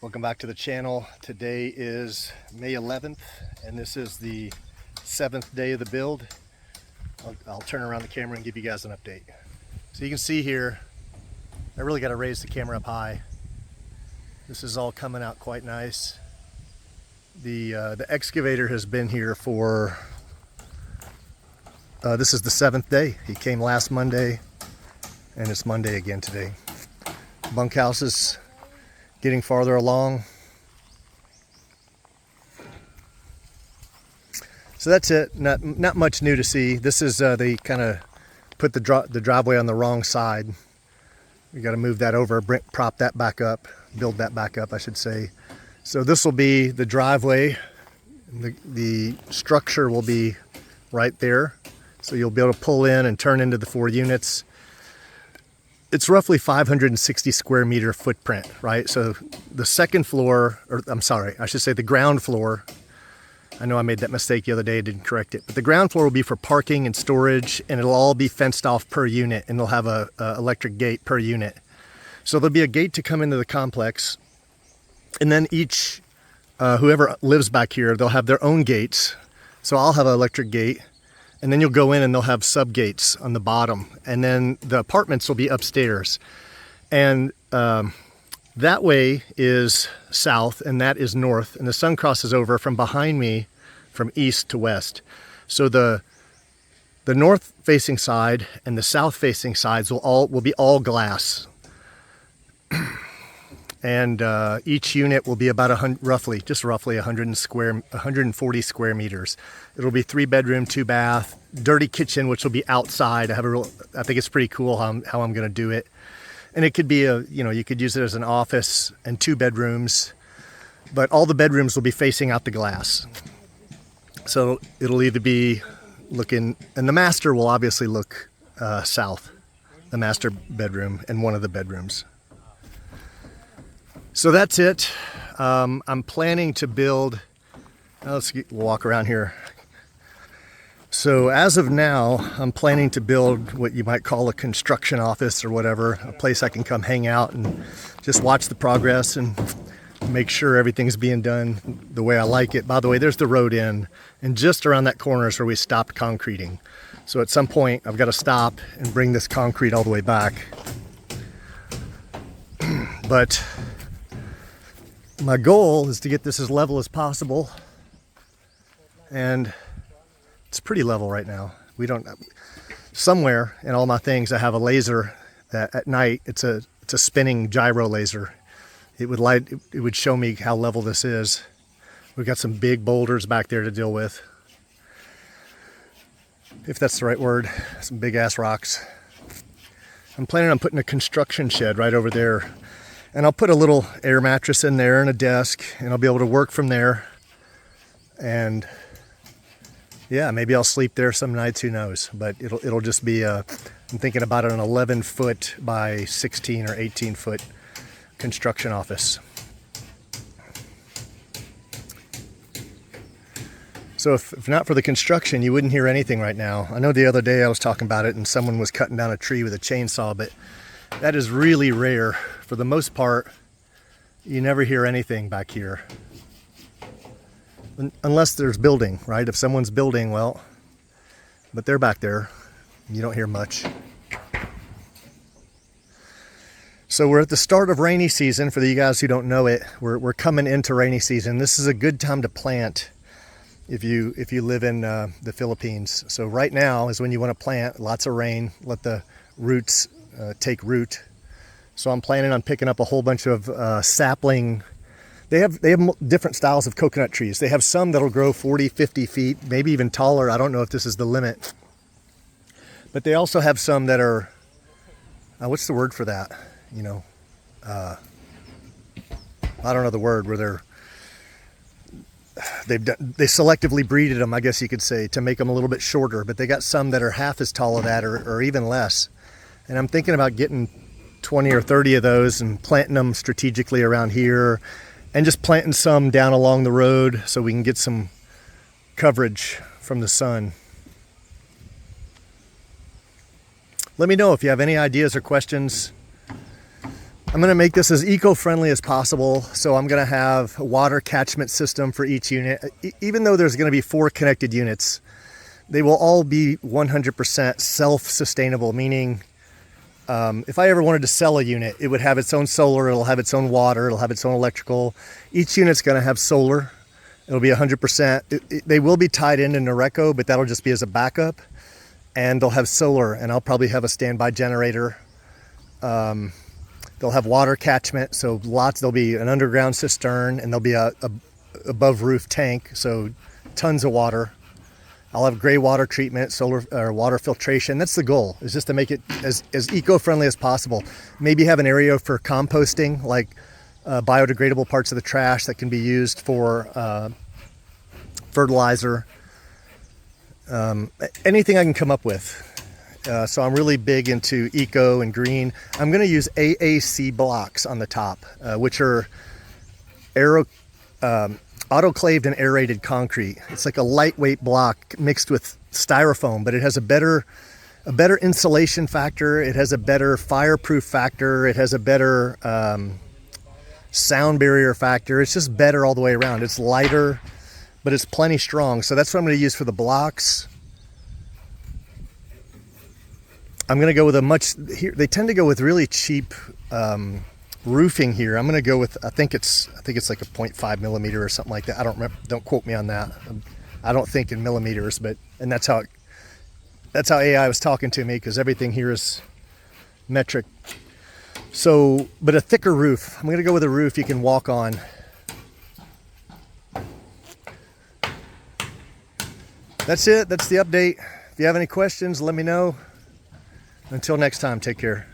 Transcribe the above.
Welcome back to the channel. Today is May 11th and this is the 7th day of the build. I'll turn around the camera and give you guys an update. So you can see here, I really got to raise the camera up high. This is all coming out quite nice. The excavator has been here for, this is the 7th day. He came last Monday and it's Monday again today. Bunkhouse is getting farther along. So that's it. Not much new to see. This is they kind of put the driveway on the wrong side. We got to move that over, prop that back up, build that back up, I should say. So this will be the driveway. The structure will be right there. So you'll be able to pull in and turn into the 4 units. It's roughly 560 square meter footprint, right? So the second floor, or I'm sorry, I should say the ground floor. I know I made that mistake the other day, I didn't correct it. But the ground floor will be for parking and storage, and it'll all be fenced off per unit, and they'll have a electric gate per unit. So there'll be a gate to come into the complex, and then each, whoever lives back here, they'll have their own gates. So I'll have an electric gate. And then you'll go in and they'll have sub gates on the bottom. And then the apartments will be upstairs. And that way is south and that is north. And the sun crosses over from behind me from east to west. So the north facing side and the south facing sides will be all glass. And each unit will be about roughly 140 square meters. It'll be 3 bedroom, 2 bath, dirty kitchen, which will be outside. I think it's pretty cool how I'm going to do it. And it could be you could use it as an office and 2 bedrooms, but all the bedrooms will be facing out the glass. So it'll either be looking, and the master will obviously look south, the master bedroom and one of the bedrooms. So that's it. I'm planning to build, let's walk around here. So as of now, I'm planning to build what you might call a construction office or whatever, a place I can come hang out and just watch the progress and make sure everything's being done the way I like it. By the way, there's the road in, and just around that corner is where we stopped concreting. So at some point, I've got to stop and bring this concrete all the way back. But my goal is to get this as level as possible, and it's pretty level right now. Somewhere in all my things I have a laser that at night it's a spinning gyro laser. It would show me how level this is. We've got some big boulders back there to deal with, if that's the right word, some big ass rocks. I'm planning on putting a construction shed right over there. And I'll put a little air mattress in there and a desk, and I'll be able to work from there. And yeah, maybe I'll sleep there some nights, who knows. But it'll just be I'm thinking about an 11 foot by 16 or 18 foot construction office. So if not for the construction, you wouldn't hear anything right now. I know the other day I was talking about it and someone was cutting down a tree with a chainsaw, but that is really rare. For the most part, you never hear anything back here. Unless there's building, right? If someone's building, well, but they're back there. You don't hear much. So we're at the start of rainy season. For you guys who don't know it, we're coming into rainy season. This is a good time to plant if you live in the Philippines. So right now is when you want to plant. Lots of rain, let the roots take root. So I'm planning on picking up a whole bunch of sapling. They have different styles of coconut trees. They have some that'll grow 40, 50 feet, maybe even taller. I don't know if this is the limit. But they also have some that are, what's the word for that? I don't know the word, where they selectively breeded them, I guess you could say, to make them a little bit shorter. But they got some that are half as tall as that or even less. And I'm thinking about getting 20 or 30 of those and planting them strategically around here, and just planting some down along the road so we can get some coverage from the sun. Let me know if you have any ideas or questions. I'm going to make this as eco-friendly as possible. So I'm going to have a water catchment system for each unit. Even though there's going to be 4 connected units, they will all be 100% self-sustainable, meaning if I ever wanted to sell a unit, it would have its own solar, it'll have its own water, it'll have its own electrical. Each unit's going to have solar. It'll be 100%. They will be tied into Noreco, but that'll just be as a backup. And they'll have solar, and I'll probably have a standby generator. They'll have water catchment, so there'll be an underground cistern, and there'll be a above roof tank, so tons of water. I'll have gray water treatment, solar or water filtration. That's the goal, is just to make it as eco-friendly as possible. Maybe have an area for composting, like biodegradable parts of the trash that can be used for fertilizer. Anything I can come up with. So I'm really big into eco and green. I'm going to use AAC blocks on the top, which are autoclaved and aerated concrete. It's like a lightweight block mixed with styrofoam, but it has a better insulation factor. It has a better fireproof factor. It has a better sound barrier factor. It's just better all the way around. It's lighter, but it's plenty strong. So that's what I'm going to use for the blocks. I'm going to go with here. They tend to go with really cheap roofing here. I'm going to go with, I think it's like a 0.5 millimeter or something like that. I don't remember. Don't quote me on that. I don't think in millimeters, and that's how AI was talking to me, because everything here is metric. So, but a thicker roof. I'm going to go with a roof you can walk on. That's it. That's the update. If you have any questions, let me know. Until next time, take care.